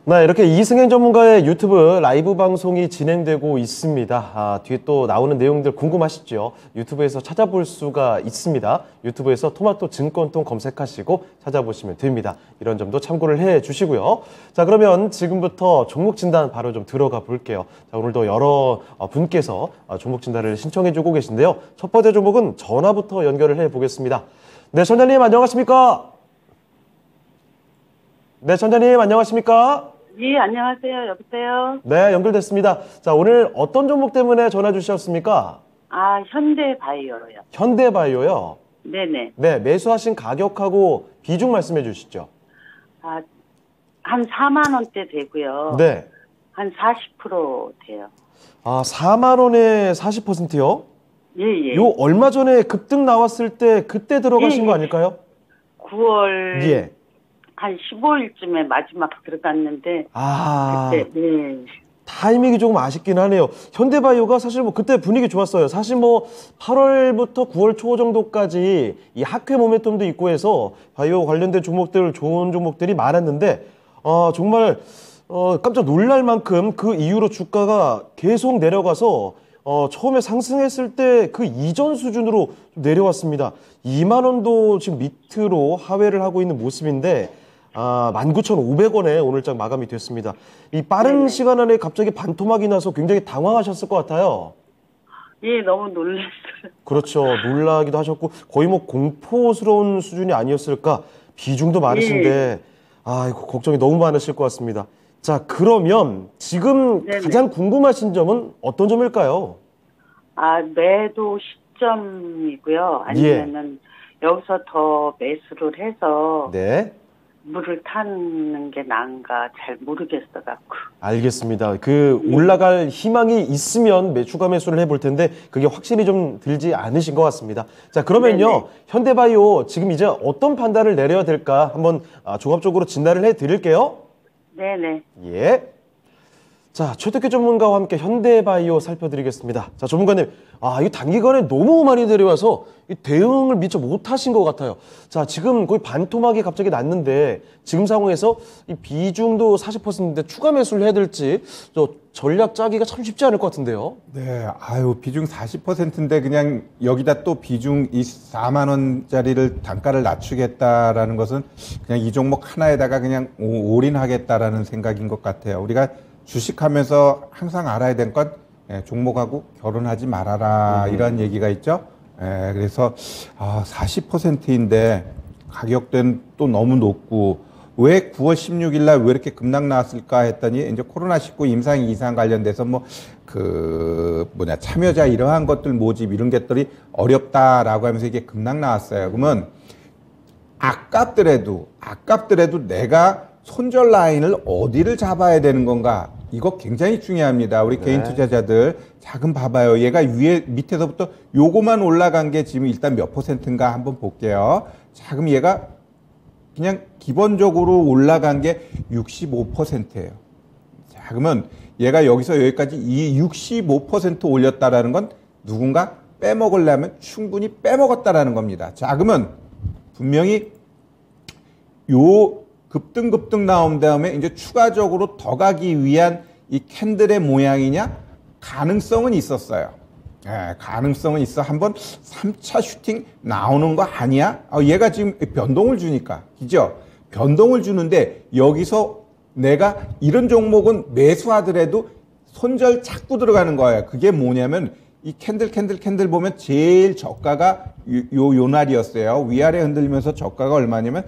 네, 이렇게 이승현 전문가의 유튜브 라이브 방송이 진행되고 있습니다. 뒤에 또 나오는 내용들 궁금하시죠? 유튜브에서 찾아볼 수가 있습니다. 유튜브에서 토마토 증권통 검색하시고 찾아보시면 됩니다. 이런 점도 참고를 해 주시고요. 자, 그러면 지금부터 종목 진단 바로 좀 들어가 볼게요. 자, 오늘도 여러 분께서 종목 진단을 신청해 주고 계신데요. 첫 번째 종목은 전화부터 연결을 해 보겠습니다. 네, 전자님 안녕하십니까? 네, 전자님 안녕하십니까? 예, 안녕하세요. 여보세요? 네, 연결됐습니다. 자, 오늘 어떤 종목 때문에 전화 주셨습니까? 아, 현대바이오로요. 현대바이오요? 네네. 네, 매수하신 가격하고 비중 말씀해 주시죠. 아, 한 4만 원대 되고요. 네. 한 40% 돼요. 아, 4만 원에 40%요? 예, 예. 요 얼마 전에 급등 나왔을 때 그때 들어가신 예, 거 예. 아닐까요? 9월 예. 한 15일쯤에 마지막 들어갔는데 아, 그때 네. 타이밍이 조금 아쉽긴 하네요. 현대바이오가 사실 뭐 그때 분위기 좋았어요. 사실 뭐 8월부터 9월 초 정도까지 이 학회 모멘텀도 있고 해서 바이오 관련된 종목들, 좋은 종목들이 많았는데 정말 깜짝 놀랄 만큼 그 이후로 주가가 계속 내려가서 처음에 상승했을 때 그 이전 수준으로 좀 내려왔습니다. 2만 원도 지금 밑으로 하회를 하고 있는 모습인데 19,500원에 오늘장 마감이 됐습니다. 이 빠른 네네. 시간 안에 갑자기 반토막이 나서 굉장히 당황하셨을 것 같아요. 예, 너무 놀랐어요. 그렇죠. 놀라기도 하셨고 거의 뭐 공포스러운 수준이 아니었을까. 비중도 많으신데 아이고 걱정이 너무 많으실 것 같습니다. 자, 그러면 지금 네네. 가장 궁금하신 점은 어떤 점일까요? 아, 매도 시점이고요. 아니면은 여기서 더 매수를 해서 네. 물을 타는 게 나은가 잘 모르겠어갖고. 알겠습니다. 그 올라갈 희망이 있으면 추가 매수를 해볼 텐데 그게 확실히 좀 들지 않으신 것 같습니다. 자, 그러면요. 네네. 현대바이오 지금 이제 어떤 판단을 내려야 될까 한번 종합적으로 진단을 해드릴게요. 네네. 예. 자, 최덕기 전문가와 함께 현대바이오 살펴드리겠습니다. 자, 전문가님, 이 단기간에 너무 많이 내려와서 이 대응을 미처 못하신 것 같아요. 자, 지금 거의 반토막이 갑자기 났는데 지금 상황에서 이 비중도 40%인데 추가 매수를 해야 될지 전략 짜기가 참 쉽지 않을 것 같은데요. 네, 비중 40%인데 그냥 여기다 또 비중 이 4만 원짜리를 단가를 낮추겠다라는 것은 그냥 이 종목 하나에다가 그냥 올인하겠다라는 생각인 것 같아요. 우리가 주식하면서 항상 알아야 될 건 종목하고 결혼하지 말아라 이런 얘기가 있죠. 그래서 40%인데 가격대는 또 너무 높고 왜 9월 16일 날 왜 이렇게 급락 나왔을까 했더니 이제 코로나19 임상 이상 관련돼서 참여자 이러한 것들 모집 이런 것들이 어렵다라고 하면서 이게 급락 나왔어요. 그러면 아깝더라도 내가 손절 라인을 어디를 잡아야 되는 건가? 이거 굉장히 중요합니다. 우리 개인 투자자들 자금 봐봐요. 얘가 밑에서부터 요거만 올라간 게 지금 일단 몇 %인가 한번 볼게요. 자금 얘가 그냥 기본적으로 올라간 게 65%예요. 자, 그러면 얘가 여기서 여기까지 이 65% 올렸다라는 건 누군가 빼먹으려면 충분히 빼먹었다라는 겁니다. 자, 그러면 분명히 요 급등 나온 다음에 이제 추가적으로 더 가기 위한 이 캔들의 모양이냐? 가능성은 있었어요. 가능성은 있어. 한번 3차 슈팅 나오는 거 아니야? 얘가 지금 변동을 주니까. 그죠? 변동을 주는데 여기서 내가 이런 종목은 매수하더라도 손절 자꾸 들어가는 거예요. 그게 뭐냐면 이 캔들 보면 제일 저가가 요 날이었어요. 위아래 흔들리면서 저가가 얼마냐면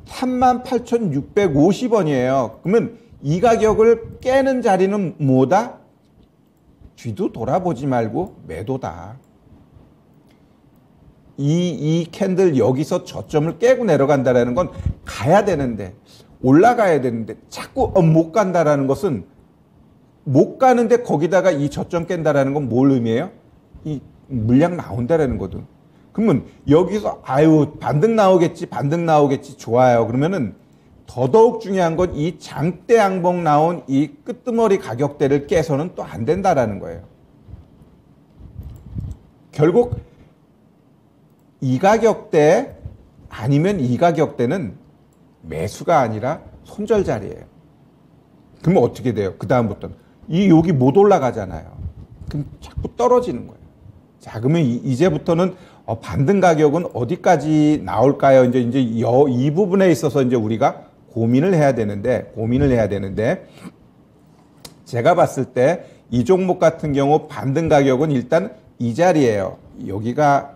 38,650원이에요. 그러면 이 가격을 깨는 자리는 뭐다? 뒤도 돌아보지 말고 매도다. 이 캔들 여기서 저점을 깨고 내려간다라는 건 가야 되는데 올라가야 되는데 자꾸 못 간다라는 것은 못 가는데 거기다가 이 저점 깬다라는 건 뭘 의미해요? 이 물량 나온다라는 거든. 그러면 여기서 반등 나오겠지 좋아요. 그러면은 더더욱 중요한 건 이 장대 양봉 나온 이 끄트머리 가격대를 깨서는 또 안 된다라는 거예요. 결국 이 가격대 아니면 이 가격대는 매수가 아니라 손절 자리예요. 그러면 어떻게 돼요? 그 다음부터는 여기 못 올라가잖아요. 그럼 자꾸 떨어지는 거예요. 자, 그러면 이제부터는 반등 가격은 어디까지 나올까요? 이제 이 부분에 있어서 이제 우리가 고민을 해야 되는데 제가 봤을 때 이 종목 같은 경우 반등 가격은 일단 이 자리예요. 여기가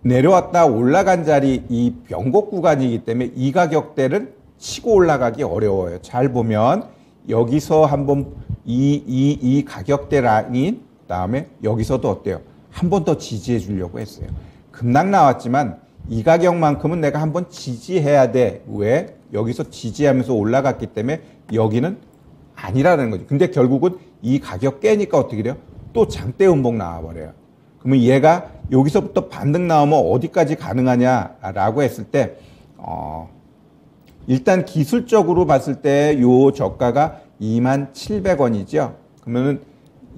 내려왔다 올라간 자리 이 변곡 구간이기 때문에 이 가격대를 치고 올라가기 어려워요. 잘 보면 여기서 한번 이 가격대 라인 그다음에 여기서도 어때요? 한 번 더 지지해 주려고 했어요. 급락 나왔지만 이 가격만큼은 내가 한번 지지해야 돼. 왜? 여기서 지지하면서 올라갔기 때문에 여기는 아니라는 거죠. 근데 결국은 이 가격 깨니까 어떻게 돼요? 또 장대 음봉 나와버려요. 그러면 얘가 여기서부터 반등 나오면 어디까지 가능하냐라고 했을 때 일단 기술적으로 봤을 때 요 저가가 27,000원이죠. 그러면은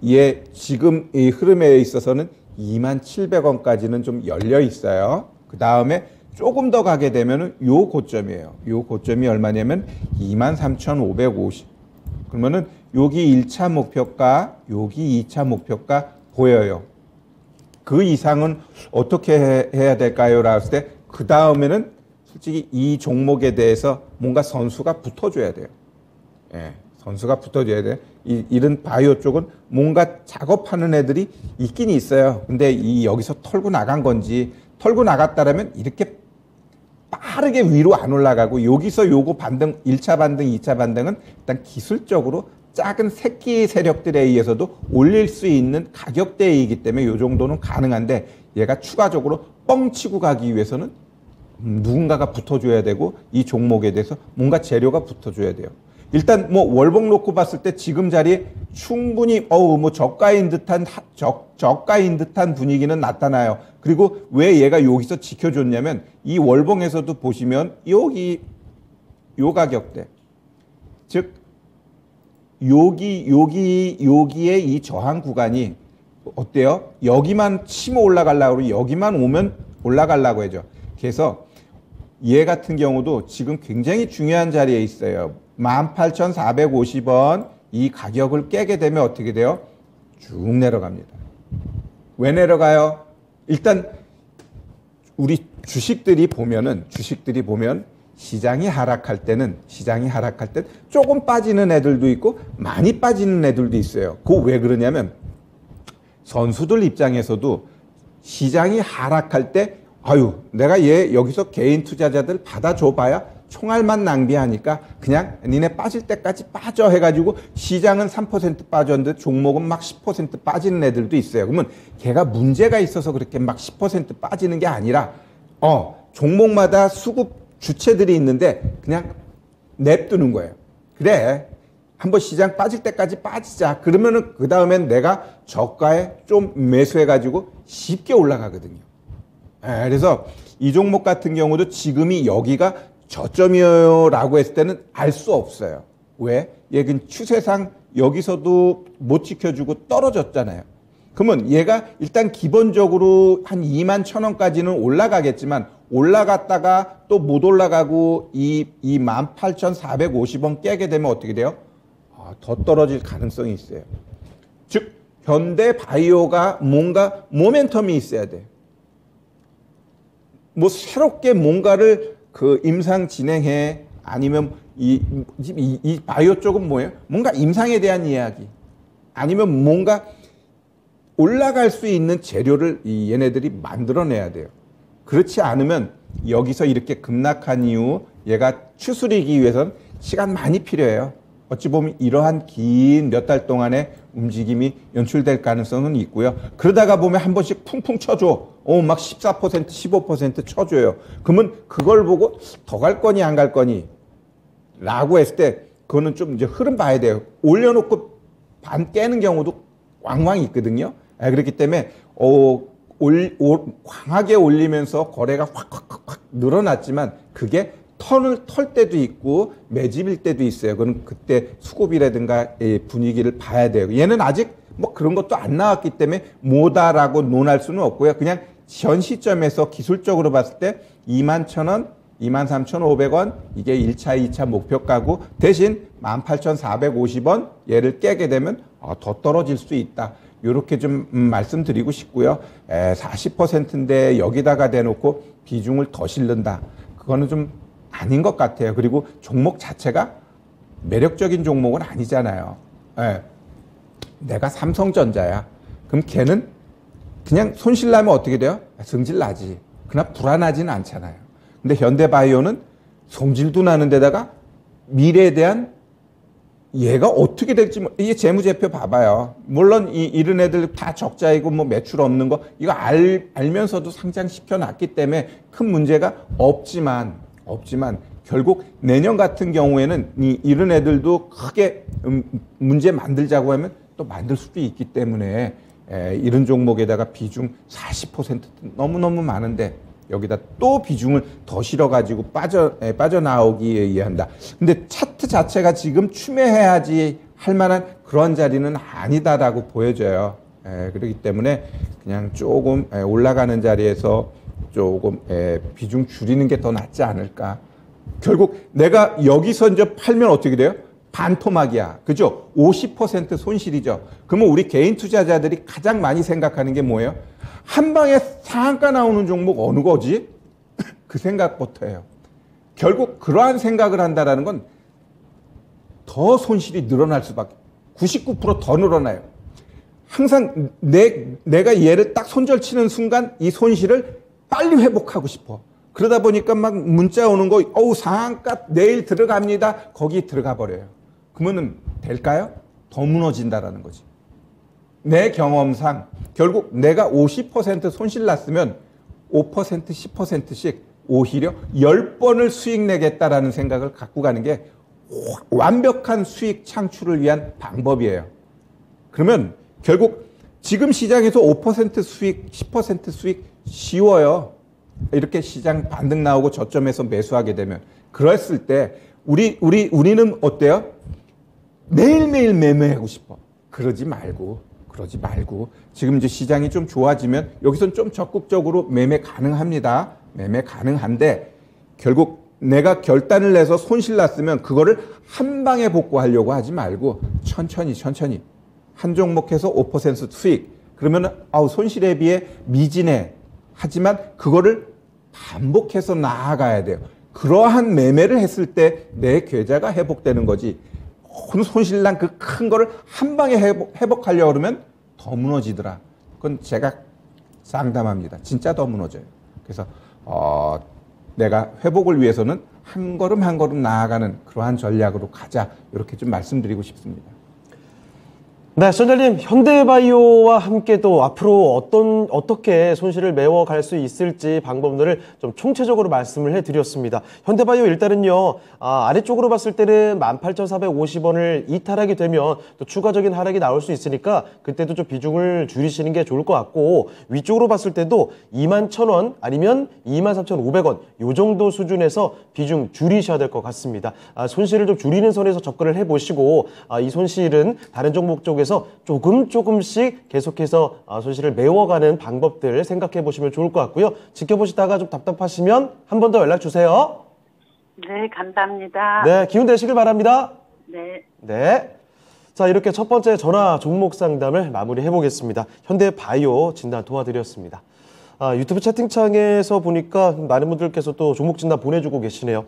얘 지금 이 흐름에 있어서는 27,000원까지는 좀 열려 있어요. 그 다음에 조금 더 가게 되면은 요 고점이에요. 요 고점이 얼마냐면 23,550. 그러면은 여기 1차 목표가, 여기 2차 목표가 보여요. 그 이상은 어떻게 해야 될까요? 라고 했을 때 그 다음에는 솔직히 이 종목에 대해서 뭔가 선수가 붙어줘야 돼요. 예, 선수가 붙어줘야 돼요. 이런 바이오 쪽은 뭔가 작업하는 애들이 있긴 있어요. 근데 여기서 털고 나간 건지 털고 나갔다라면 이렇게 빠르게 위로 안 올라가고 여기서 요거 반등 1차 반등 2차 반등은 일단 기술적으로 작은 새끼 세력들에 의해서도 올릴 수 있는 가격대이기 때문에 요 정도는 가능한데 얘가 추가적으로 뻥 치고 가기 위해서는 누군가가 붙어줘야 되고 이 종목에 대해서 뭔가 재료가 붙어줘야 돼요. 일단 뭐 월봉 놓고 봤을 때 지금 자리에 충분히 뭐 저가인 듯한 저가인 듯한 분위기는 나타나요. 그리고 왜 얘가 여기서 지켜줬냐면 이 월봉에서도 보시면 여기 요 가격대 즉 여기에 이 저항 구간이 어때요? 여기만 치고 올라가려고 그러고 여기만 오면 올라가려고 하죠. 그래서 얘 같은 경우도 지금 굉장히 중요한 자리에 있어요. 18,450원 이 가격을 깨게 되면 어떻게 돼요? 쭉 내려갑니다. 왜 내려가요? 일단 우리 주식들이 보면 시장이 하락할 때는 조금 빠지는 애들도 있고 많이 빠지는 애들도 있어요. 그거 왜 그러냐면 선수들 입장에서도 시장이 하락할 때 내가 얘 여기서 개인 투자자들 받아줘봐야 총알만 낭비하니까 그냥 니네 빠질 때까지 빠져 해가지고 시장은 3% 빠졌는데 종목은 막 10% 빠지는 애들도 있어요. 그러면 걔가 문제가 있어서 그렇게 막 10% 빠지는 게 아니라 종목마다 수급 주체들이 있는데 그냥 냅두는 거예요. 그래 한번 시장 빠질 때까지 빠지자. 그러면은 그 다음엔 내가 저가에 좀 매수해가지고 쉽게 올라가거든요. 그래서 이 종목 같은 경우도 지금이 여기가 저점이에요 라고 했을 때는 알 수 없어요. 왜? 얘는 추세상 여기서도 못 지켜주고 떨어졌잖아요. 그러면 얘가 일단 기본적으로 한 21,000원까지는 올라가겠지만 올라갔다가 또 못 올라가고 이 18,450원 깨게 되면 어떻게 돼요? 더 떨어질 가능성이 있어요. 즉 현대 바이오가 뭔가 모멘텀이 있어야 돼. 뭐 새롭게 뭔가를 임상 진행해 아니면 이 바이오 쪽은 뭐예요? 뭔가 임상에 대한 이야기 아니면 뭔가 올라갈 수 있는 재료를 얘네들이 만들어내야 돼요. 그렇지 않으면 여기서 이렇게 급락한 이후 얘가 추스리기 위해서는 시간 많이 필요해요. 어찌 보면 이러한 긴 몇 달 동안의 움직임이 연출될 가능성은 있고요. 그러다가 보면 한 번씩 풍풍 쳐줘. 막 14%, 15% 쳐줘요. 그러면 그걸 보고 더 갈 거니 안 갈 거니 라고 했을 때 그거는 좀 이제 흐름 봐야 돼요. 올려놓고 반 깨는 경우도 왕왕 있거든요. 그렇기 때문에 광하게 올리면서 거래가 확 늘어났지만 그게 털 때도 있고 매집일 때도 있어요. 그건 그때 수급이라든가 분위기를 봐야 돼요. 얘는 아직 뭐 그런 것도 안 나왔기 때문에 뭐다라고 논할 수는 없고요. 그냥 현 시점에서 기술적으로 봤을 때 21,000원 23,500원 이게 1차, 2차 목표가고 대신 18,450원 얘를 깨게 되면 더 떨어질 수 있다. 이렇게 좀 말씀드리고 싶고요. 40%인데 여기다가 대놓고 비중을 더 실른다. 그거는 좀 아닌 것 같아요. 그리고 종목 자체가 매력적인 종목은 아니잖아요. 내가 삼성전자야. 그럼 걔는 그냥 손실 나면 어떻게 돼요? 성질 나지. 그러나 불안하지는 않잖아요. 근데 현대바이오는 성질도 나는 데다가 미래에 대한 얘가 어떻게 될지, 이게 재무제표 봐봐요. 물론 이런 애들 다 적자이고 뭐 매출 없는 거, 이거 알면서도 상장시켜 놨기 때문에 큰 문제가 없지만, 결국 내년 같은 경우에는 이런 애들도 크게 문제 만들자고 하면 또 만들 수도 있기 때문에 이런 종목에다가 비중 40% 너무너무 많은데 여기다 또 비중을 더 실어가지고 빠져나오기에 의한다. 근데 차트 자체가 지금 추매해야지 할 만한 그런 자리는 아니다라고 보여져요. 그렇기 때문에 그냥 조금 올라가는 자리에서 조금 비중 줄이는 게 더 낫지 않을까. 결국 내가 여기서 이제 팔면 어떻게 돼요? 반토막이야. 그죠? 50% 손실이죠. 그러면 우리 개인 투자자들이 가장 많이 생각하는 게 뭐예요? 한 방에 상한가 나오는 종목 어느 거지? 그 생각부터 해요. 결국 그러한 생각을 한다는 건 더 손실이 늘어날 수밖에. 99% 더 늘어나요. 항상 내가 얘를 딱 손절치는 순간 이 손실을 빨리 회복하고 싶어. 그러다 보니까 막 문자 오는 거, 상한가 내일 들어갑니다. 거기 들어가 버려요. 그러면은 될까요? 더 무너진다라는 거지. 내 경험상 결국 내가 50% 손실 났으면 5%, 10%씩 오히려 10번을 수익 내겠다라는 생각을 갖고 가는 게 완벽한 수익 창출을 위한 방법이에요. 그러면 결국 지금 시장에서 5% 수익, 10% 수익 쉬워요. 이렇게 시장 반등 나오고 저점에서 매수하게 되면. 그랬을 때 우리는 어때요? 매일매일 매매하고 싶어. 그러지 말고 지금 이제 시장이 좀 좋아지면 여기선 좀 적극적으로 매매 가능합니다. 매매 가능한데 결국 내가 결단을 내서 손실 났으면 그거를 한 방에 복구하려고 하지 말고 천천히 한 종목에서 5% 수익. 그러면 손실에 비해 미진해. 하지만 그거를 반복해서 나아가야 돼요. 그러한 매매를 했을 때 내 계좌가 회복되는 거지. 손실난 그 큰 거를 한 방에 회복하려고 그러면 더 무너지더라. 그건 제가 장담합니다. 진짜 더 무너져요. 그래서 내가 회복을 위해서는 한 걸음 한 걸음 나아가는 그러한 전략으로 가자. 이렇게 좀 말씀드리고 싶습니다. 네, 시청자님, 현대바이오와 함께 또 앞으로 어떻게 손실을 메워갈 수 있을지 방법들을 좀 총체적으로 말씀을 해드렸습니다. 현대바이오 일단은요, 아래쪽으로 봤을 때는 18,450원을 이탈하게 되면 또 추가적인 하락이 나올 수 있으니까 그때도 좀 비중을 줄이시는 게 좋을 것 같고, 위쪽으로 봤을 때도 21,000원 아니면 23,500원 요 정도 수준에서 비중 줄이셔야 될 것 같습니다. 손실을 좀 줄이는 선에서 접근을 해보시고, 이 손실은 다른 종목 쪽에 조금씩 계속해서 손실을 메워가는 방법들 생각해 보시면 좋을 것 같고요. 지켜보시다가 좀 답답하시면 한 번 더 연락 주세요. 네, 감사합니다. 네, 기운 되시길 바랍니다. 네. 네. 자, 이렇게 첫 번째 전화 종목 상담을 마무리해 보겠습니다. 현대바이오 진단 도와드렸습니다. 유튜브 채팅창에서 보니까 많은 분들께서 또 종목 진단 보내주고 계시네요.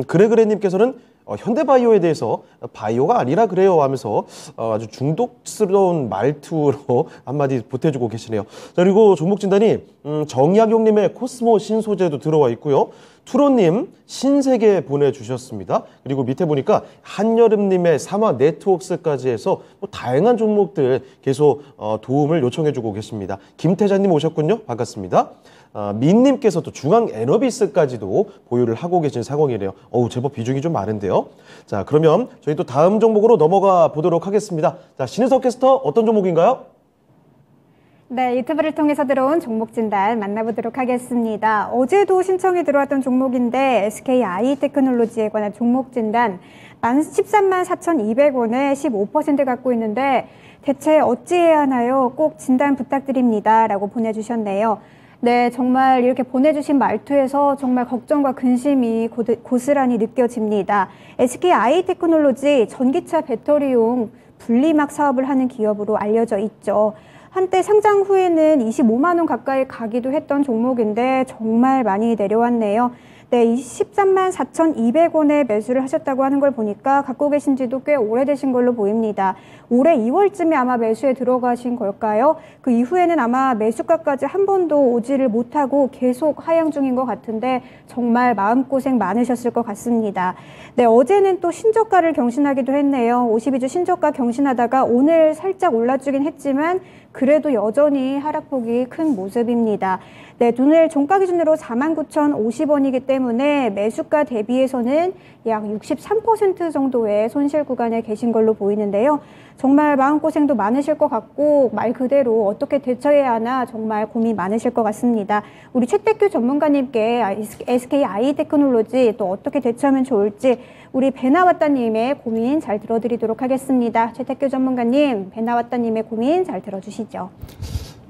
그래님께서는 현대바이오에 대해서 바이오가 아니라 그래요 하면서 아주 중독스러운 말투로 한마디 보태주고 계시네요. 자, 그리고 종목 진단이 정약용님의 코스모 신소재도 들어와 있고요. 투로님 신세계 보내주셨습니다. 그리고 밑에 보니까 한여름님의 삼화 네트워크스까지 해서 뭐 다양한 종목들 계속 도움을 요청해주고 계십니다. 김태자님 오셨군요. 반갑습니다. 민님께서도 중앙 에너비스까지도 보유를 하고 계신 상황이네요. 제법 비중이 좀 많은데요. 자, 그러면 저희 또 다음 종목으로 넘어가 보도록 하겠습니다. 자, 신은석 캐스터 어떤 종목인가요? 네, 유튜브를 통해서 들어온 종목 진단 만나보도록 하겠습니다. 어제도 신청이 들어왔던 종목인데 SKI 테크놀로지에 관한 종목 진단 134,200원에 15% 갖고 있는데 대체 어찌해야 하나요? 꼭 진단 부탁드립니다. 라고 보내주셨네요. 네, 정말 이렇게 보내주신 말투에서 정말 걱정과 근심이 고스란히 느껴집니다. SK 아이테크놀로지 전기차 배터리용 분리막 사업을 하는 기업으로 알려져 있죠. 한때 상장 후에는 25만 원 가까이 가기도 했던 종목인데 정말 많이 내려왔네요. 네, 23만 4,200원에 매수를 하셨다고 하는 걸 보니까 갖고 계신 지도 꽤 오래되신 걸로 보입니다. 올해 2월쯤에 아마 매수에 들어가신 걸까요? 그 이후에는 아마 매수가까지 한 번도 오지를 못하고 계속 하향 중인 것 같은데 정말 마음고생 많으셨을 것 같습니다. 네, 어제는 또 신저가를 경신하기도 했네요. 52주 신저가 경신하다가 오늘 살짝 올라주긴 했지만 그래도 여전히 하락폭이 큰 모습입니다. 네, 오늘 종가 기준으로 49,050원이기 때문에 매수가 대비해서는 약 63% 정도의 손실 구간에 계신 걸로 보이는데요. 정말 마음고생도 많으실 것 같고 말 그대로 어떻게 대처해야 하나 정말 고민 많으실 것 같습니다. 우리 최태규 전문가님께 SK 아이테크놀로지 또 어떻게 대처하면 좋을지 우리 배나왔다님의 고민 잘 들어드리도록 하겠습니다. 최태규 전문가님, 배나왔다님의 고민 잘 들어주시죠.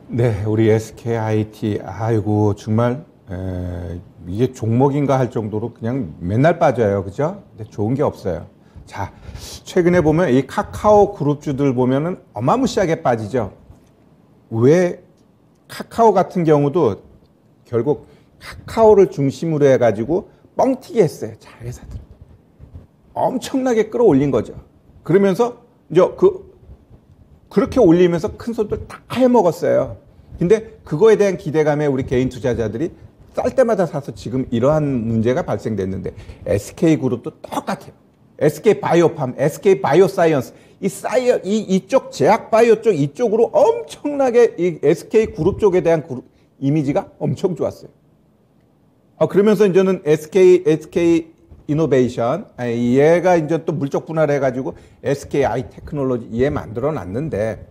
네, 우리 SKIT, 아이고, 정말, 이게 종목인가 할 정도로 그냥 맨날 빠져요. 그죠? 근데 좋은 게 없어요. 자, 최근에 보면 이 카카오 그룹주들 보면은 어마무시하게 빠지죠. 왜 카카오 같은 경우도 결국 카카오를 중심으로 해가지고 뻥튀기 했어요. 자회사들. 엄청나게 끌어올린 거죠. 그러면서 이제 그렇게 올리면서 큰 손들 다 해먹었어요. 근데 그거에 대한 기대감에 우리 개인 투자자들이 쌀 때마다 사서 지금 이러한 문제가 발생됐는데 SK그룹도 똑같아요. SK바이오팜, SK바이오사이언스, 이쪽 제약바이오 쪽 이쪽으로 엄청나게 이 SK그룹 쪽에 대한 이미지가 엄청 좋았어요. 그러면서 이제는 SK 이노베이션, 얘가 이제 또 물적 분할을 해가지고 SK 아이테크놀로지 얘 만들어놨는데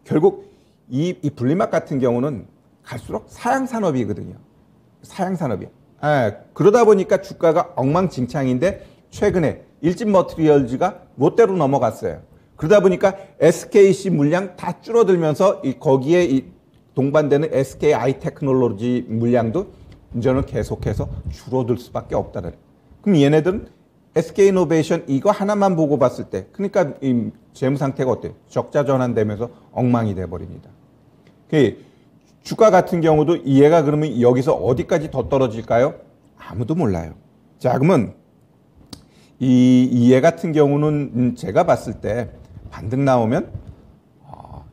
결국 이 분리막 같은 경우는 갈수록 사양산업이거든요. 사양산업이야. 그러다 보니까 주가가 엉망진창인데 최근에 일진머티리얼즈가 롯데로 넘어갔어요. 그러다 보니까 SKC 물량 다 줄어들면서 거기에 동반되는 SK 아이테크놀로지 물량도 이제는 계속해서 줄어들 수밖에 없다는. 그럼 얘네들은 SK이노베이션 이거 하나만 보고 봤을 때 그러니까 이 재무 상태가 어때요? 적자 전환되면서 엉망이 돼버립니다. 주가 같은 경우도 얘가 그러면 여기서 어디까지 더 떨어질까요? 아무도 몰라요. 자, 그러면 얘 같은 경우는 제가 봤을 때 반등 나오면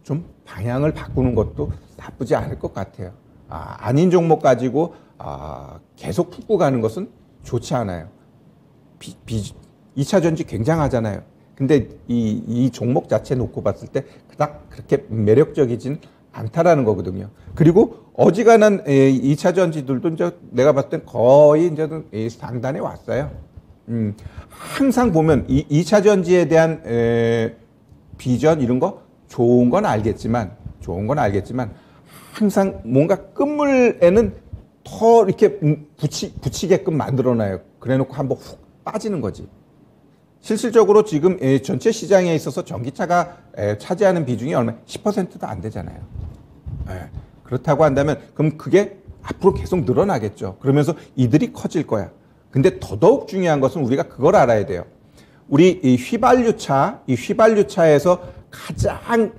좀 방향을 바꾸는 것도 나쁘지 않을 것 같아요. 아닌 종목 가지고 계속 푹고 가는 것은 좋지 않아요. 2차 전지 굉장하잖아요. 근데 이 종목 자체 놓고 봤을 때 그닥 그렇게 매력적이진 않다라는 거거든요. 그리고 어지간한 2차 전지들도 이제 내가 봤을 땐 거의 이제는 상단에 왔어요. 항상 보면 2차 전지에 대한 비전 이런 거 좋은 건 알겠지만 항상 뭔가 끝물에는 더 이렇게 붙이게끔 만들어놔요. 그래놓고 한번 훅 빠지는 거지. 실질적으로 지금 전체 시장에 있어서 전기차가 차지하는 비중이 얼마? 10%도 안 되잖아요. 그렇다고 한다면 그럼 그게 앞으로 계속 늘어나겠죠. 그러면서 이들이 커질 거야. 근데 더더욱 중요한 것은 우리가 그걸 알아야 돼요. 우리 이 휘발유차에서 가장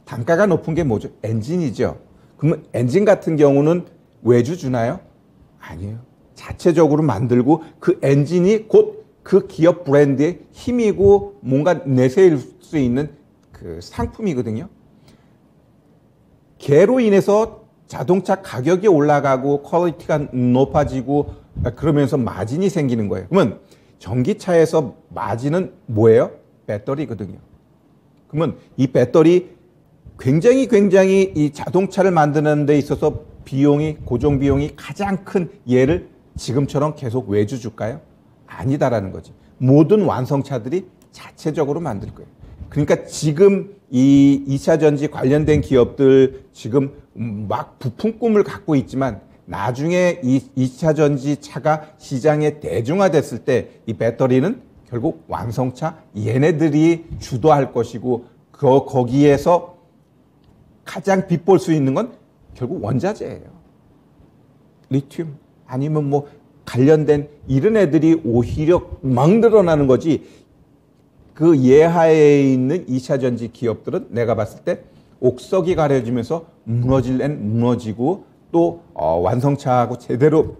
단가가 높은 게 뭐죠? 엔진이죠. 그러면 엔진 같은 경우는 외주 주나요? 아니에요. 자체적으로 만들고 그 엔진이 곧 그 기업 브랜드의 힘이고 뭔가 내세울 수 있는 그 상품이거든요. 걔로 인해서 자동차 가격이 올라가고 퀄리티가 높아지고 그러면서 마진이 생기는 거예요. 그러면 전기차에서 마진은 뭐예요? 배터리거든요. 그러면 이 배터리 굉장히 이 자동차를 만드는 데 있어서 고정 비용이 가장 큰 얘를 지금처럼 계속 외주 줄까요? 아니다라는 거지. 모든 완성차들이 자체적으로 만들 거예요. 그러니까 지금 이 2차 전지 관련된 기업들 지금 막 부품 꿈을 갖고 있지만 나중에 이 2차 전지 차가 시장에 대중화됐을 때 이 배터리는 결국 완성차 얘네들이 주도할 것이고 거기에서 가장 빗볼 수 있는 건 결국 원자재예요. 리튬 아니면 뭐 관련된 이런 애들이 오히려 막 늘어나는 거지. 그 예하에 있는 2차 전지 기업들은 내가 봤을 때 옥석이 가려지면서 무너질 앤 무너지고 또 완성차하고 제대로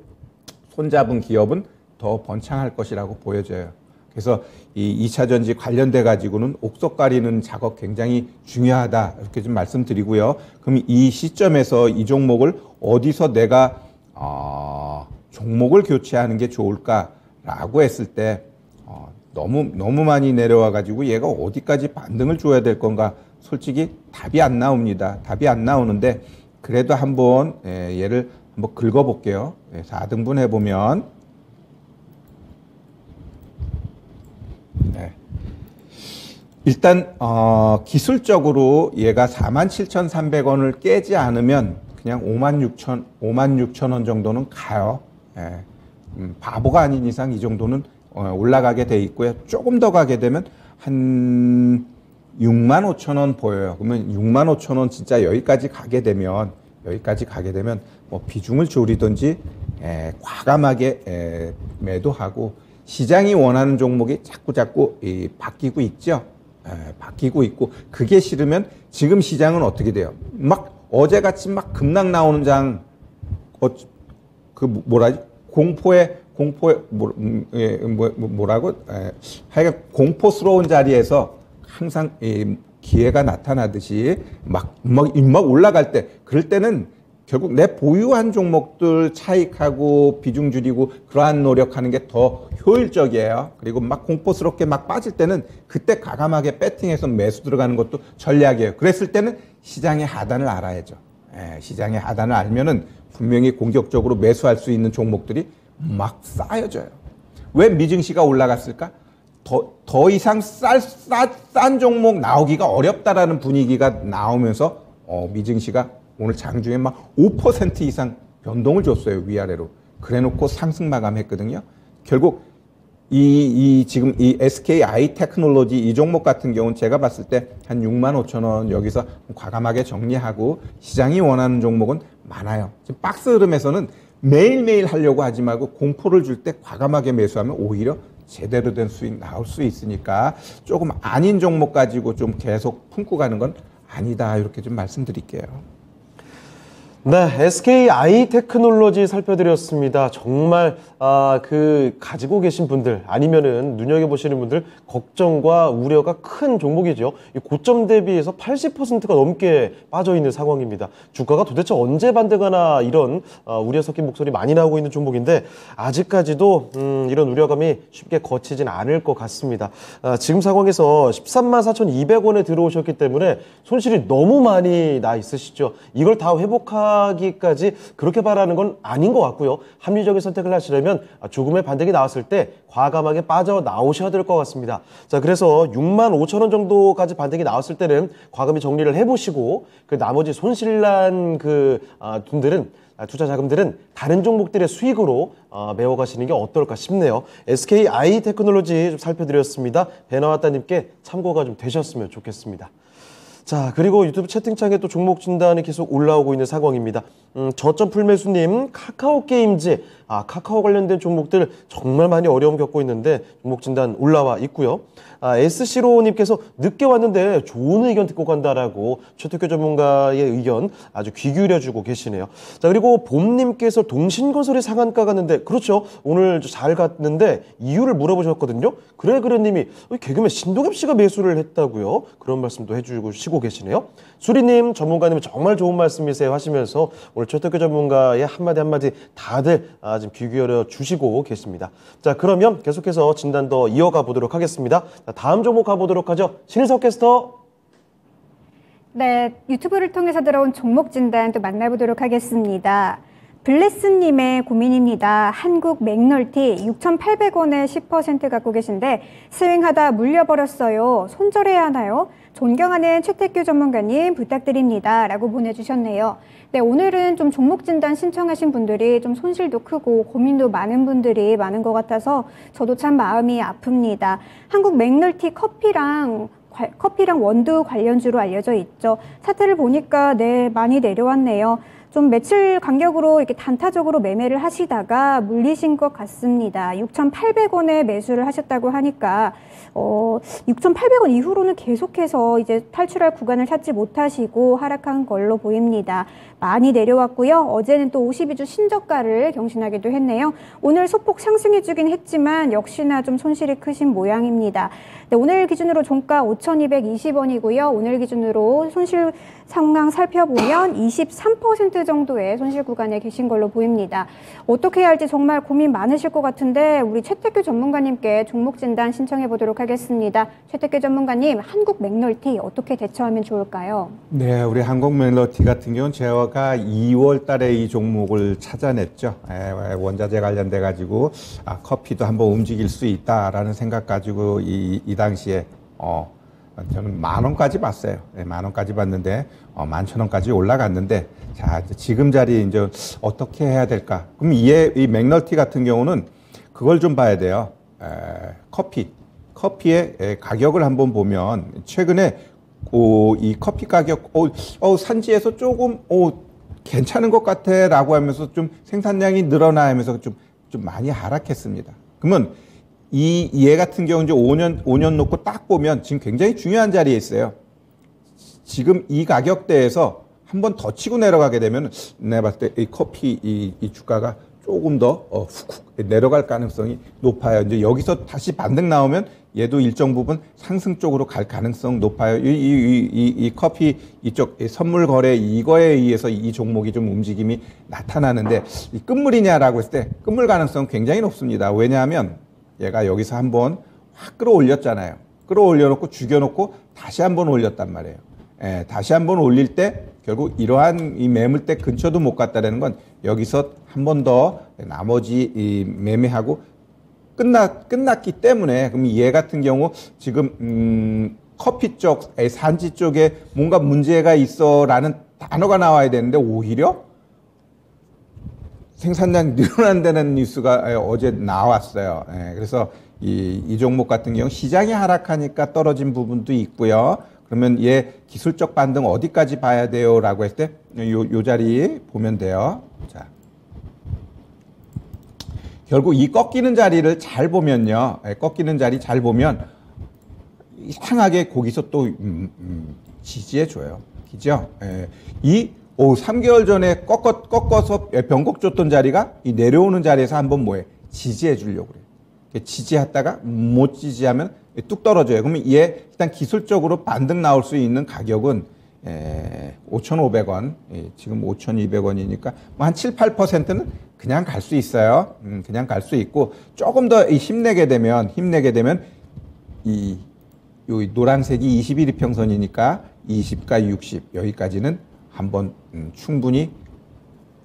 손잡은 기업은 더 번창할 것이라고 보여져요. 그래서 이 2차 전지 관련돼 가지고는 옥석 가리는 작업 굉장히 중요하다 이렇게 좀 말씀드리고요. 그럼 이 시점에서 이 종목을 어디서 내가 종목을 교체하는 게 좋을까라고 했을 때 너무 많이 내려와 가지고 얘가 어디까지 반등을 줘야 될 건가 솔직히 답이 안 나옵니다. 답이 안 나오는데 그래도 한번 얘를 한번 긁어볼게요. 4등분 해보면 일단 기술적으로 얘가 47,300원을 깨지 않으면 그냥 56,000원 정도는 가요. 바보가 아닌 이상 이 정도는 올라가게 돼 있고요. 조금 더 가게 되면 한 65,000원 보여요. 그러면 65,000원 진짜 여기까지 가게 되면 뭐 비중을 줄이든지 과감하게 매도하고 시장이 원하는 종목이 자꾸 바뀌고 있죠. 바뀌고 있고 그게 싫으면 지금 시장은 어떻게 돼요? 막 어제같이 막 급락 나오는 장 뭐라고 하여간 공포스러운 자리에서 항상 기회가 나타나듯이 막 올라갈 때 그럴 때는 결국 내 보유한 종목들 차익하고 비중 줄이고 그러한 노력하는 게 더 효율적이에요. 그리고 막 공포스럽게 막 빠질 때는 그때 과감하게 배팅해서 매수 들어가는 것도 전략이에요. 그랬을 때는 시장의 하단을 알아야죠. 시장의 하단을 알면은 분명히 공격적으로 매수할 수 있는 종목들이 막 쌓여져요. 왜 미증시가 올라갔을까? 더 이상 싼 종목 나오기가 어렵다라는 분위기가 나오면서 미증시가 오늘 장중에 막 5% 이상 변동을 줬어요. 위아래로. 그래놓고 상승 마감했거든요. 결국 지금 이 SKI 테크놀로지 이 종목 같은 경우는 제가 봤을 때 한 65,000원 여기서 과감하게 정리하고 시장이 원하는 종목은 많아요. 지금 박스 흐름에서는 매일매일 하려고 하지 말고 공포를 줄 때 과감하게 매수하면 오히려 제대로 된 수익 나올 수 있으니까 조금 아닌 종목 가지고 좀 계속 품고 가는 건 아니다. 이렇게 좀 말씀드릴게요. 네, SKI 테크놀로지 살펴드렸습니다. 정말 가지고 계신 분들 아니면은 눈여겨보시는 분들 걱정과 우려가 큰 종목이죠. 이 고점 대비해서 80%가 넘게 빠져있는 상황입니다. 주가가 도대체 언제 반등하나 이런 우려 섞인 목소리 많이 나오고 있는 종목인데 아직까지도 이런 우려감이 쉽게 거치진 않을 것 같습니다. 지금 상황에서 134,200원에 들어오셨기 때문에 손실이 너무 많이 나 있으시죠. 이걸 다 회복하기까지 그렇게 바라는 건 아닌 것 같고요. 합리적인 선택을 하시려면 조금의 반등이 나왔을 때 과감하게 빠져나오셔야 될 것 같습니다. 자, 그래서 65,000원 정도까지 반등이 나왔을 때는 과감히 정리를 해보시고 그 나머지 손실난 돈들은 투자 자금들은 다른 종목들의 수익으로 메워가시는 게 어떨까 싶네요. SKI 테크놀로지 좀 살펴드렸습니다. 배나왔다님께 참고가 좀 되셨으면 좋겠습니다. 자, 그리고 유튜브 채팅창에 또 종목 진단이 계속 올라오고 있는 상황입니다. 저점 풀매수님, 카카오게임즈, 카카오 관련된 종목들 정말 많이 어려움 겪고 있는데 종목 진단 올라와 있고요. SC로님께서 늦게 왔는데 좋은 의견 듣고 간다라고 최태규 전문가의 의견 아주 귀 기울여주고 계시네요. 자, 그리고 봄님께서 동신건설이 상한가 갔는데 그렇죠. 오늘 잘 갔는데 이유를 물어보셨거든요. 그래님이 개그맨 신동엽 씨가 매수를 했다고요. 그런 말씀도 해주시고 계시네요. 수리님 전문가님은 정말 좋은 말씀이세요 하시면서 오늘 최태규 전문가의 한마디 다들 지금 귀 기울여 주시고 계십니다. 자, 그러면 계속해서 진단 더 이어가 보도록 하겠습니다. 자, 다음 종목 가보도록 하죠. 신일석 캐스터. 네, 유튜브를 통해서 들어온 종목 진단 또 만나보도록 하겠습니다. 블레스님의 고민입니다. 한국 맥널티 6,800원에 10% 갖고 계신데 스윙하다 물려버렸어요. 손절해야 하나요? 존경하는 최태규 전문가님 부탁드립니다. 라고 보내주셨네요. 네, 오늘은 좀 종목 진단 신청하신 분들이 좀 손실도 크고 고민도 많은 분들이 많은 것 같아서 저도 참 마음이 아픕니다. 한국 맥널티 커피랑 원두 관련주로 알려져 있죠. 차트를 보니까 많이 내려왔네요. 좀 며칠 간격으로 이렇게 단타적으로 매매를 하시다가 물리신 것 같습니다. 6,800원에 매수를 하셨다고 하니까 6,800원 이후로는 계속해서 이제 탈출할 구간을 찾지 못하시고 하락한 걸로 보입니다. 많이 내려왔고요. 어제는 또 52주 신저가를 경신하기도 했네요. 오늘 소폭 상승해주긴 했지만 역시나 좀 손실이 크신 모양입니다. 네, 오늘 기준으로 종가 5,220원이고요. 오늘 기준으로 손실 상황 살펴보면 23% 정도의 손실 구간에 계신 걸로 보입니다. 어떻게 해야 할지 정말 고민 많으실 것 같은데 우리 최태규 전문가님께 종목 진단 신청해 보도록 하겠습니다. 최태규 전문가님, 한국 맥널티 어떻게 대처하면 좋을까요? 네, 우리 한국 맥널티 같은 경우는 제가 2월 달에 이 종목을 찾아냈죠. 원자재 관련돼 가지고 커피도 한번 움직일 수 있다라는 생각 가지고 이 당시에 저는 10,000원까지 봤어요. 네, 10,000원까지 봤는데 11,000원까지 올라갔는데 자, 지금 자리 이제 어떻게 해야 될까? 그럼 이 맥널티 같은 경우는 그걸 좀 봐야 돼요. 커피의 가격을 한번 보면 최근에 이 커피 가격 산지에서 조금 괜찮은 것 같아라고 하면서 좀 생산량이 늘어나면서 좀 많이 하락했습니다. 그러면 얘 같은 경우 이제 5년 놓고 딱 보면 지금 굉장히 중요한 자리에 있어요. 지금 이 가격대에서 한 번 더 치고 내려가게 되면 내가 봤을 때 이 커피 이 주가가 조금 더 훅훅 내려갈 가능성이 높아요. 이제 여기서 다시 반등 나오면 얘도 일정 부분 상승 쪽으로 갈 가능성 높아요. 이 커피 이쪽 선물 거래 이거에 의해서 이 종목이 좀 움직임이 나타나는데 이 끝물이냐라고 했을 때 끝물 가능성 굉장히 높습니다. 왜냐하면 얘가 여기서 한번 확 끌어올렸잖아요. 끌어올려놓고 죽여놓고 다시 한번 올렸단 말이에요. 다시 한번 올릴 때 결국 이러한 이 매물대 근처도 못 갔다라는 건 여기서 한 번 더 나머지 이 매매하고 끝났기 때문에 그럼 얘 같은 경우 지금 커피 쪽, 산지 쪽에 뭔가 문제가 있어라는 단어가 나와야 되는데 오히려 생산량 늘어난다는 뉴스가 어제 나왔어요. 그래서 이 종목 같은 경우 시장이 하락하니까 떨어진 부분도 있고요. 그러면 얘 기술적 반등 어디까지 봐야 돼요? 라고 했을 때 요 자리 보면 돼요. 자, 결국 이 꺾이는 자리를 잘 보면요. 꺾이는 자리 잘 보면 이상하게 거기서 또 지지해줘요. 그죠? 3개월 전에 꺾어서 변곡 줬던 자리가 이 내려오는 자리에서 한번 뭐해? 지지해 주려고 그래요. 지지했다가 못 지지하면 뚝 떨어져요. 그러면 얘 일단 기술적으로 반등 나올 수 있는 가격은 5,500원, 지금 5,200원이니까 뭐 한 7, 8%는 그냥 갈 수 있어요. 그냥 갈 수 있고 조금 더 힘내게 되면 이 노란색이 21이평선이니까 20과 60 여기까지는 한번 충분히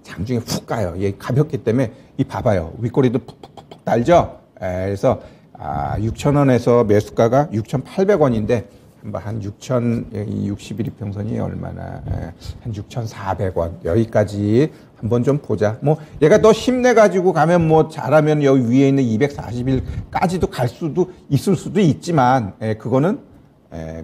장중에 훅 가요. 얘 가볍기 때문에 이 봐봐요. 윗꼬리도 푹푹푹 달죠. 그래서 6,000원에서 매수가가 6,800원인데 한 61이평선이 얼마나 한 6,400원 여기까지 한번 좀 보자. 뭐 얘가 더 힘내가지고 가면 뭐 잘하면 여기 위에 있는 240일까지도 갈 수도 있을 수도 있지만 그거는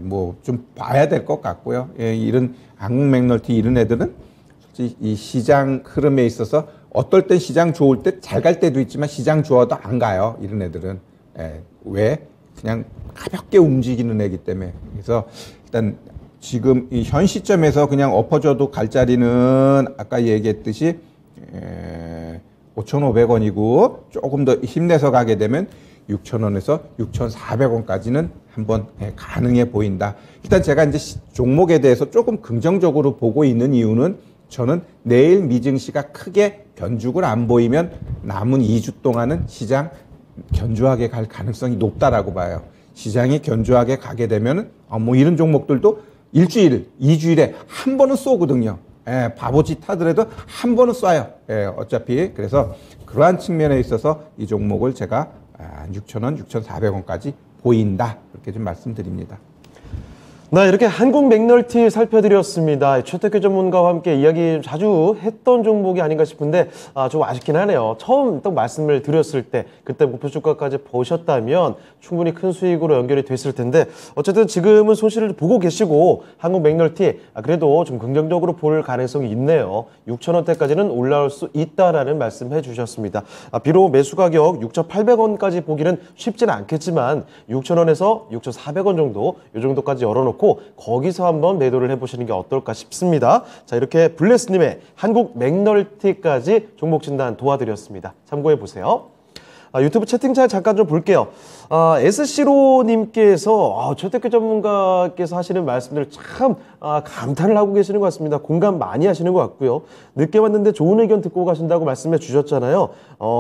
뭐 좀 봐야 될 것 같고요. 이런 한국 맥널티 이런 애들은 솔직히 이 시장 흐름에 있어서 어떨 땐 시장 좋을 때 잘 갈 때도 있지만 시장 좋아도 안 가요. 이런 애들은 왜 그냥 가볍게 움직이는 애기 때문에. 그래서 일단 지금 이 현 시점에서 그냥 엎어져도 갈 자리는 아까 얘기했듯이 5,500원이고 조금 더 힘내서 가게 되면 6,000원에서 6,400원까지는 한번 가능해 보인다. 일단 제가 이제 종목에 대해서 조금 긍정적으로 보고 있는 이유는 저는 내일 미증시가 크게 변죽을 안 보이면 남은 2주 동안은 시장 견조하게 갈 가능성이 높다라고 봐요. 시장이 견조하게 가게 되면 뭐 이런 종목들도 일주일, 2주일에 한 번은 쏘거든요. 바보짓 하더라도 한 번은 쏴요. 어차피 그래서 그러한 측면에 있어서 이 종목을 제가 6,000원, 6,400원까지 보인다. 이렇게 좀 말씀드립니다. 네, 이렇게 한국 맥널티 살펴드렸습니다. 최태규 전문가와 함께 이야기 자주 했던 종목이 아닌가 싶은데 좀 아쉽긴 하네요. 처음 딱 말씀을 드렸을 때 그때 목표 주가까지 보셨다면 충분히 큰 수익으로 연결이 됐을 텐데 어쨌든 지금은 손실을 보고 계시고 한국 맥널티 그래도 좀 긍정적으로 볼 가능성이 있네요. 6,000원대까지는 올라올 수 있다라는 말씀해 주셨습니다. 비록 매수 가격 6,800원까지 보기는 쉽지는 않겠지만 6,000원에서 6,400원 정도 이 정도까지 열어놓고 거기서 한번 매도를 해보시는 게 어떨까 싶습니다. 자, 이렇게 블레스님의 한국 맥널티까지 종목 진단 도와드렸습니다. 참고해 보세요. 유튜브 채팅창 잠깐 좀 볼게요. SC로님께서 최태규 전문가께서 하시는 말씀들 참 감탄을 하고 계시는 것 같습니다. 공감 많이 하시는 것 같고요. 늦게 왔는데 좋은 의견 듣고 가신다고 말씀해 주셨잖아요.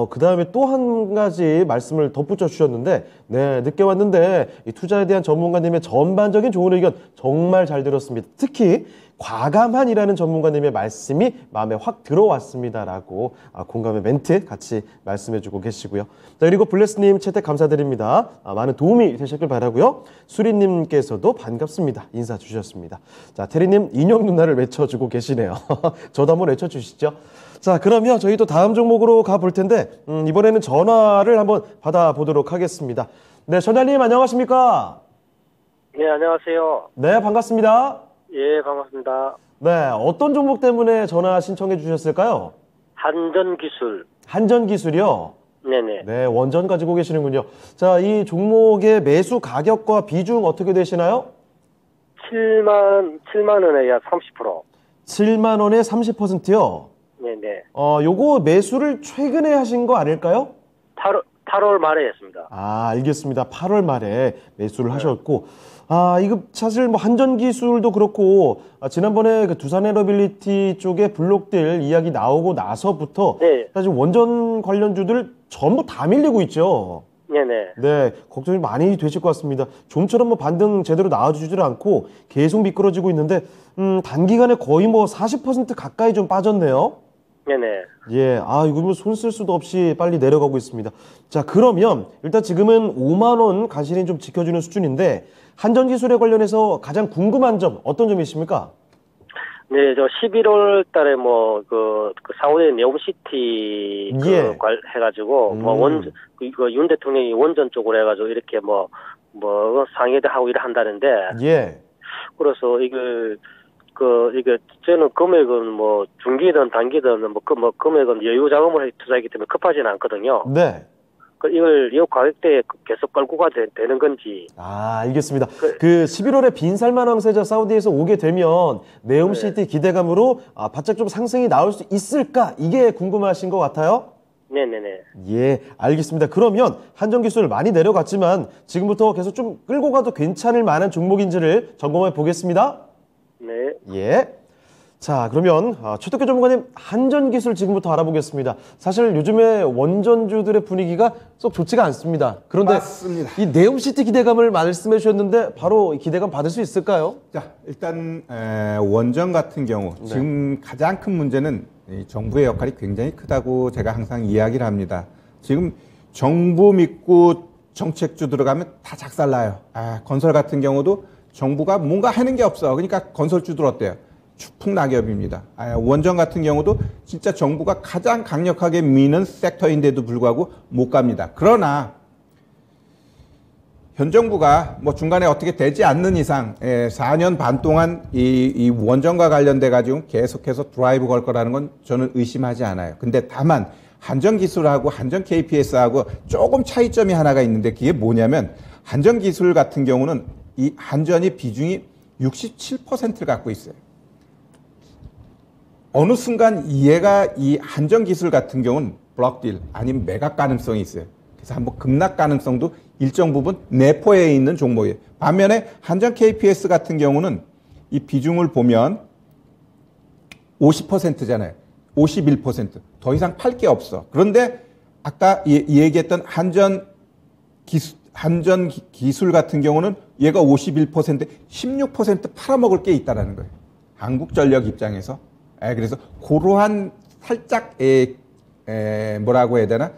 그 다음에 또 한 가지 말씀을 덧붙여 주셨는데 네, 늦게 왔는데 이 투자에 대한 전문가님의 전반적인 좋은 의견 정말 잘 들었습니다. 특히 과감한이라는 전문가님의 말씀이 마음에 확 들어왔습니다라고 공감의 멘트 같이 말씀해주고 계시고요. 자, 그리고 블레스님 채택 감사드립니다. 많은 도움이 되셨길 바라고요. 수리님께서도 반갑습니다. 인사 주셨습니다. 자, 테리님 인형 누나를 외쳐주고 계시네요. 저도 한번 외쳐주시죠. 자, 그러면 저희 또 다음 종목으로 가볼 텐데 이번에는 전화를 한번 받아보도록 하겠습니다. 네, 전화님 안녕하십니까? 네, 안녕하세요. 네, 반갑습니다. 예, 반갑습니다. 네, 어떤 종목 때문에 전화 신청해 주셨을까요? 한전기술. 한전기술이요? 네네. 네, 원전 가지고 계시는군요. 자, 이 종목의 매수 가격과 비중 어떻게 되시나요? 7만 원에 약 30%. 7만 원에 30%요? 네네. 요거 매수를 최근에 하신 거 아닐까요? 8월 말에 했습니다. 알겠습니다. 8월 말에 매수를 하셨고, 이거 사실 뭐 한전기술도 그렇고, 지난번에 그 두산에너빌리티 쪽에 블록들 이야기 나오고 나서부터, 네. 사실 원전 관련주들 전부 다 밀리고 있죠. 네네. 네, 걱정이 많이 되실 것 같습니다. 좀처럼 뭐 반등 제대로 나와주지를 않고 계속 미끄러지고 있는데, 단기간에 거의 뭐 40% 가까이 좀 빠졌네요. 네네. 예, 이거 뭐 손 쓸 수도 없이 빨리 내려가고 있습니다. 자, 그러면 일단 지금은 5만 원 가시는 좀 지켜주는 수준인데 한전기술에 관련해서 가장 궁금한 점 어떤 점이 있습니까? 네, 저 11월 달에 뭐 그 사우디 네옴시티 예. 해가지고 뭐 원전 윤 대통령이 원전 쪽으로 해가지고 이렇게 뭐 상회도 하고 일을 한다는데. 예. 그래서 이게 저는 금액은 뭐 중기든 단기든 뭐 금액은 여유 자금을 투자하기 때문에 급하지는 않거든요. 네. 이걸 이 가격대에 계속 끌고 가도 되는 건지. 알겠습니다. 그 11월에 빈살만 왕세자 사우디에서 오게 되면 네옴시티 기대감으로 바짝 좀 상승이 나올 수 있을까? 이게 궁금하신 것 같아요? 네네네. 예, 알겠습니다. 그러면 한전기술 많이 내려갔지만 지금부터 계속 좀 끌고 가도 괜찮을 만한 종목인지를 점검해 보겠습니다. 네. 예. 자, 그러면 최태규 전문가님 한전기술 지금부터 알아보겠습니다. 사실 요즘에 원전주들의 분위기가 쏙 좋지가 않습니다. 그런데 맞습니다. 이 네옴시티 기대감을 말씀해 주셨는데 바로 이 기대감 받을 수 있을까요? 자, 일단 원전 같은 경우 지금 가장 큰 문제는 이 정부의 역할이 굉장히 크다고 제가 항상 이야기를 합니다. 지금 정부 믿고 정책주 들어가면 다 작살나요. 건설 같은 경우도 정부가 뭔가 하는 게 없어. 그러니까 건설주들 어때요? 추풍낙엽입니다. 원전 같은 경우도 진짜 정부가 가장 강력하게 미는 섹터인데도 불구하고 못 갑니다. 그러나 현 정부가 뭐 중간에 어떻게 되지 않는 이상 4년 반 동안 이 원전과 관련돼 가지고 계속해서 드라이브 걸 거라는 건 저는 의심하지 않아요. 근데 다만 한전기술하고 한전 KPS하고 조금 차이점이 하나가 있는데 그게 뭐냐면 한전기술 같은 경우는 이 한전이 비중이 67%를 갖고 있어요. 어느 순간 얘가 이 한전기술 같은 경우는 블록딜 아니면 매각 가능성이 있어요. 그래서 한번 급락 가능성도 일정 부분 내포해 있는 종목이에요. 반면에 한전 KPS 같은 경우는 이 비중을 보면 50%잖아요. 51%. 더 이상 팔 게 없어. 그런데 아까 얘기했던 한전 기술 같은 경우는 얘가 51%, 16% 팔아먹을 게 있다는 거예요. 한국전력 입장에서. 그래서 그러한 살짝 뭐라고 해야 되나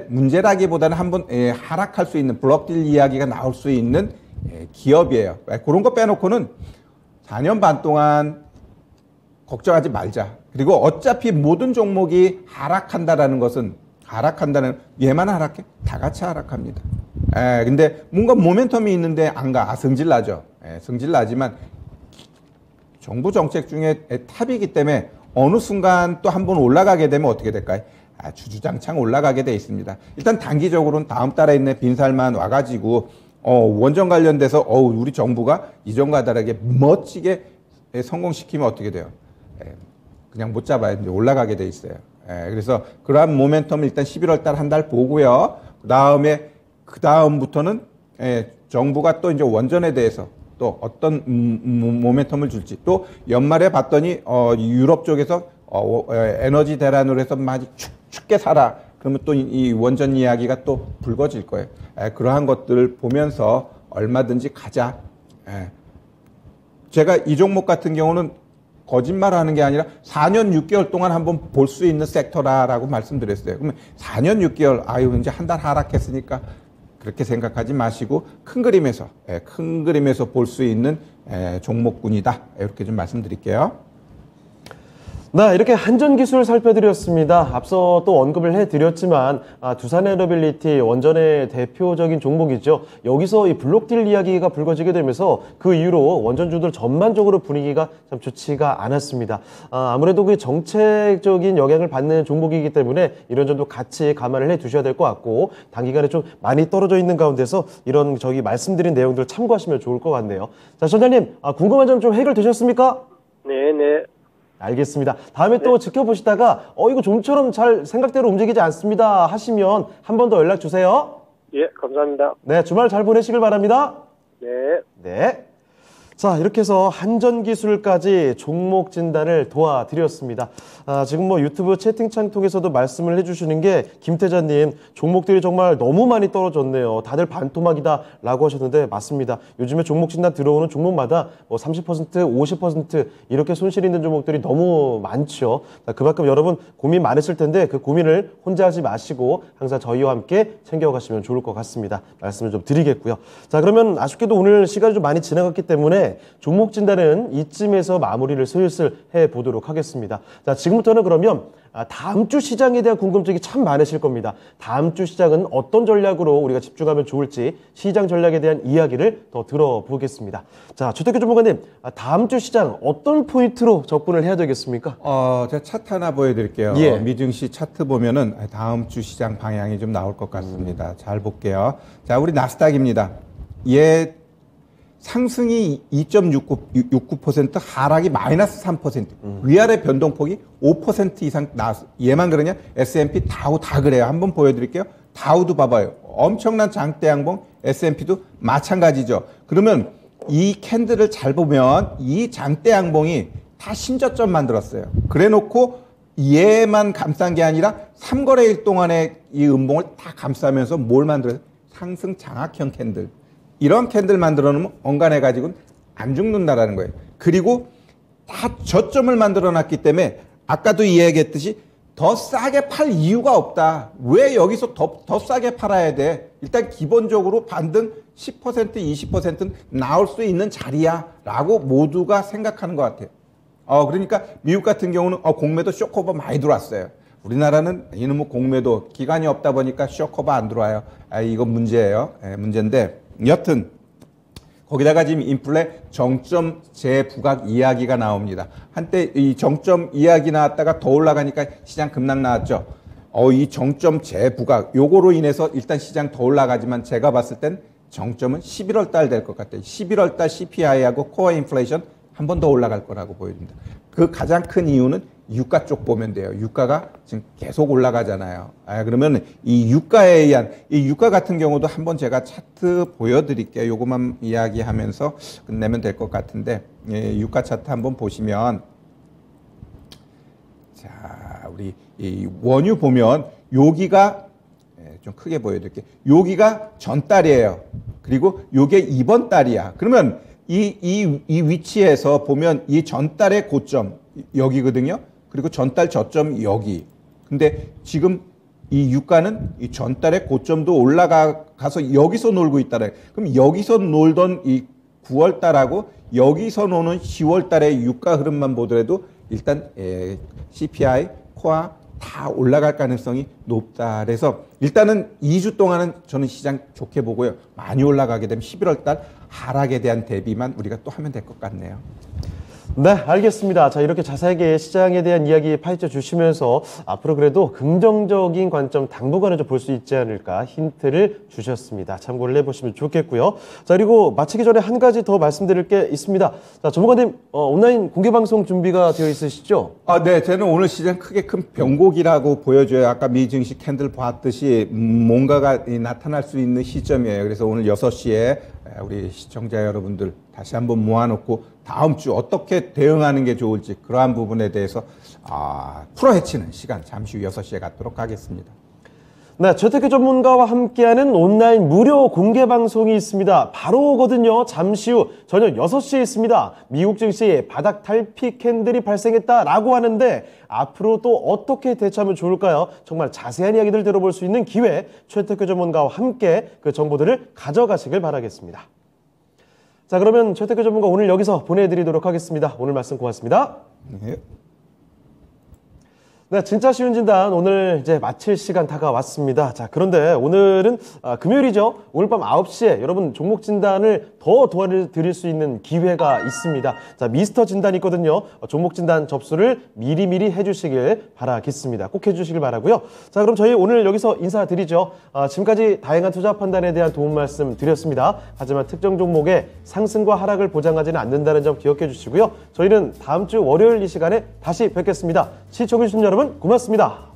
문제라기보다는 한번 하락할 수 있는 블록딜 이야기가 나올 수 있는 기업이에요. 그런 거 빼놓고는 4년 반 동안 걱정하지 말자. 그리고 어차피 모든 종목이 하락한다라는 것은 얘만 하락해? 다 같이 하락합니다. 근데 뭔가 모멘텀이 있는데 안 가. 성질 나죠. 성질 나지만 정부 정책 중에 탑이기 때문에 어느 순간 또 한번 올라가게 되면 어떻게 될까요? 주주장창 올라가게 돼 있습니다. 일단 단기적으로는 다음 달에 있는 빈살만 와가지고 원전 관련돼서 우리 정부가 이전과 다르게 멋지게 성공시키면 어떻게 돼요? 그냥 못 잡아요. 이제 올라가게 돼 있어요. 그래서 그러한 모멘텀을 일단 11월 달 한 달 보고요. 그 다음부터는 정부가 또 이제 원전에 대해서 또 어떤 모멘텀을 줄지, 또 연말에 봤더니 유럽 쪽에서 에너지 대란으로 해서 많이 춥게 살아. 그러면 또 이 원전 이야기가 또 불거질 거예요. 그러한 것들을 보면서 얼마든지 가자. 제가 이 종목 같은 경우는 거짓말하는 게 아니라 4년 6개월 동안 한번 볼 수 있는 섹터라고 말씀드렸어요. 그러면 4년 6개월 이제 한 달 하락했으니까 그렇게 생각하지 마시고 큰 그림에서 볼 수 있는 종목군이다. 이렇게 좀 말씀드릴게요. 네, 이렇게 한전기술 살펴드렸습니다. 앞서 또 언급을 해드렸지만 두산에너빌리티 원전의 대표적인 종목이죠. 여기서 이 블록딜 이야기가 불거지게 되면서 그 이후로 원전주들 전반적으로 분위기가 참 좋지가 않았습니다. 아무래도 그 정책적인 영향을 받는 종목이기 때문에 이런 점도 같이 감안을 해두셔야 될 것 같고, 단기간에 좀 많이 떨어져 있는 가운데서 이런 말씀드린 내용들 참고하시면 좋을 것 같네요. 자, 전장님, 궁금한 점 좀 해결되셨습니까? 네. 알겠습니다. 다음에 또 지켜보시다가 이거 좀처럼 잘 생각대로 움직이지 않습니다 하시면 한 번 더 연락 주세요. 예, 감사합니다. 네, 주말 잘 보내시길 바랍니다. 네. 자, 이렇게 해서 한전기술까지 종목 진단을 도와드렸습니다. 지금 유튜브 채팅창 통해서도 말씀을 해주시는 게, 김태자님, 종목들이 정말 너무 많이 떨어졌네요. 다들 반토막이다 라고 하셨는데, 맞습니다. 요즘에 종목 진단 들어오는 종목마다 30%, 50% 이렇게 손실이 있는 종목들이 너무 많죠. 그만큼 여러분 고민 많으실 텐데 그 고민을 혼자 하지 마시고 항상 저희와 함께 챙겨가시면 좋을 것 같습니다. 말씀을 좀 드리겠고요. 자, 그러면 아쉽게도 오늘 시간이 좀 많이 지나갔기 때문에 종목 진단은 이쯤에서 마무리를 슬슬 해보도록 하겠습니다. 자, 지금부터는 그러면 다음 주 시장에 대한 궁금증이 참 많으실 겁니다. 다음 주 시장은 어떤 전략으로 우리가 집중하면 좋을지 시장 전략에 대한 이야기를 더 들어보겠습니다. 자, 최태규 전문가님, 다음 주 시장 어떤 포인트로 접근을 해야 되겠습니까? 제가 차트 하나 보여드릴게요. 예. 미증시 차트 보면은 다음 주 시장 방향이 좀 나올 것 같습니다. 잘 볼게요. 자, 우리 나스닥입니다. 상승이 2.69%, 하락이 마이너스 3%, 위아래 변동폭이 5% 이상 나왔어요. 얘만 그러냐? S&P, 다우 다 그래요. 한번 보여드릴게요. 다우도 봐봐요. 엄청난 장대 양봉, S&P도 마찬가지죠. 그러면 이 캔들을 잘 보면 이 장대 양봉이 다 신저점 만들었어요. 그래 놓고 얘만 감싼 게 아니라 3거래일 동안에 이 음봉을 다 감싸면서 뭘 만들어요? 상승 장악형 캔들. 이런 캔들 만들어 놓으면 엉간해가지고는 안 죽는다라는 거예요. 그리고 다 저점을 만들어 놨기 때문에 아까도 이야기했듯이 더 싸게 팔 이유가 없다. 왜 여기서 더 싸게 팔아야 돼? 일단 기본적으로 반등 10%, 20%는 나올 수 있는 자리야 라고 모두가 생각하는 것 같아요. 그러니까 미국 같은 경우는 공매도 쇼커버 많이 들어왔어요. 우리나라는 이놈의 공매도 기간이 없다 보니까 쇼커버 안 들어와요. 이건 문제예요. 문제인데 여튼 거기다가 지금 인플레 정점 재부각 이야기가 나옵니다. 한때 이 정점 이야기 나왔다가 더 올라가니까 시장 급락 나왔죠. 이 정점 재부각 요거로 인해서 일단 시장 더 올라가지만 제가 봤을 땐 정점은 11월 달 될 것 같아요. 11월 달 CPI하고 코어 인플레이션 한 번 더 올라갈 거라고 보여집니다. 그 가장 큰 이유는 유가 쪽 보면 돼요. 유가가 지금 계속 올라가잖아요. 그러면 이 유가에 의한, 이 유가 같은 경우도 한번 제가 차트 보여드릴게요. 요것만 이야기하면서 끝내면 될 것 같은데, 유가 차트 한번 보시면, 자, 우리 이 원유 보면 여기가 좀 크게 보여드릴게요. 여기가 전달이에요. 그리고 요게 이번 달이야. 그러면 이 위치에서 보면 이 전달의 고점 여기거든요. 그리고 전달 저점 여기. 근데 지금 이 유가는 이 전달의 고점도 올라가서 여기서 놀고 있다래. 그럼 여기서 놀던 이 9월 달하고 여기서 노는 10월 달의 유가 흐름만 보더라도 일단 CPI, 코아 다 올라갈 가능성이 높다. 그래서 일단은 2주 동안은 저는 시장 좋게 보고요. 많이 올라가게 되면 11월 달 하락에 대한 대비만 우리가 또 하면 될 것 같네요. 네, 알겠습니다. 자, 이렇게 자세하게 시장에 대한 이야기 파헤쳐 주시면서 앞으로 그래도 긍정적인 관점 당분간은 좀 볼 수 있지 않을까 힌트를 주셨습니다. 참고를 해보시면 좋겠고요. 자, 그리고 마치기 전에 한 가지 더 말씀드릴 게 있습니다. 자, 전문가님, 온라인 공개방송 준비가 되어 있으시죠? 네. 저는 오늘 시장 크게 큰 변곡이라고 보여줘요. 아까 미 증시 캔들 봤듯이 뭔가가 나타날 수 있는 시점이에요. 그래서 오늘 6시에 우리 시청자 여러분들 다시 한번 모아놓고 다음 주 어떻게 대응하는 게 좋을지 그러한 부분에 대해서 풀어헤치는 시간 잠시 후 6시에 갖도록 하겠습니다. 네, 재테크 전문가와 함께하는 온라인 무료 공개 방송이 있습니다. 바로거든요. 잠시 후 저녁 6시에 있습니다. 미국 증시에 바닥 탈피 캔들이 발생했다라고 하는데 앞으로 또 어떻게 대처하면 좋을까요? 정말 자세한 이야기들 들어볼 수 있는 기회, 재테크 전문가와 함께 그 정보들을 가져가시길 바라겠습니다. 자, 그러면 재테크 전문가 오늘 여기서 보내드리도록 하겠습니다. 오늘 말씀 고맙습니다. 네. 네, 진짜 쉬운 진단 오늘 이제 마칠 시간 다가왔습니다. 자, 그런데 오늘은 금요일이죠. 오늘 밤 9시에 여러분 종목 진단을 더 도와드릴 수 있는 기회가 있습니다. 자, 미스터 진단이 있거든요. 종목 진단 접수를 미리미리 해주시길 바라겠습니다. 꼭 해주시길 바라고요. 자, 그럼 저희 오늘 여기서 인사드리죠. 지금까지 다양한 투자 판단에 대한 도움 말씀 드렸습니다. 하지만 특정 종목의 상승과 하락을 보장하지는 않는다는 점 기억해 주시고요. 저희는 다음 주 월요일 이 시간에 다시 뵙겠습니다. 시청해주신 여러분 고맙습니다.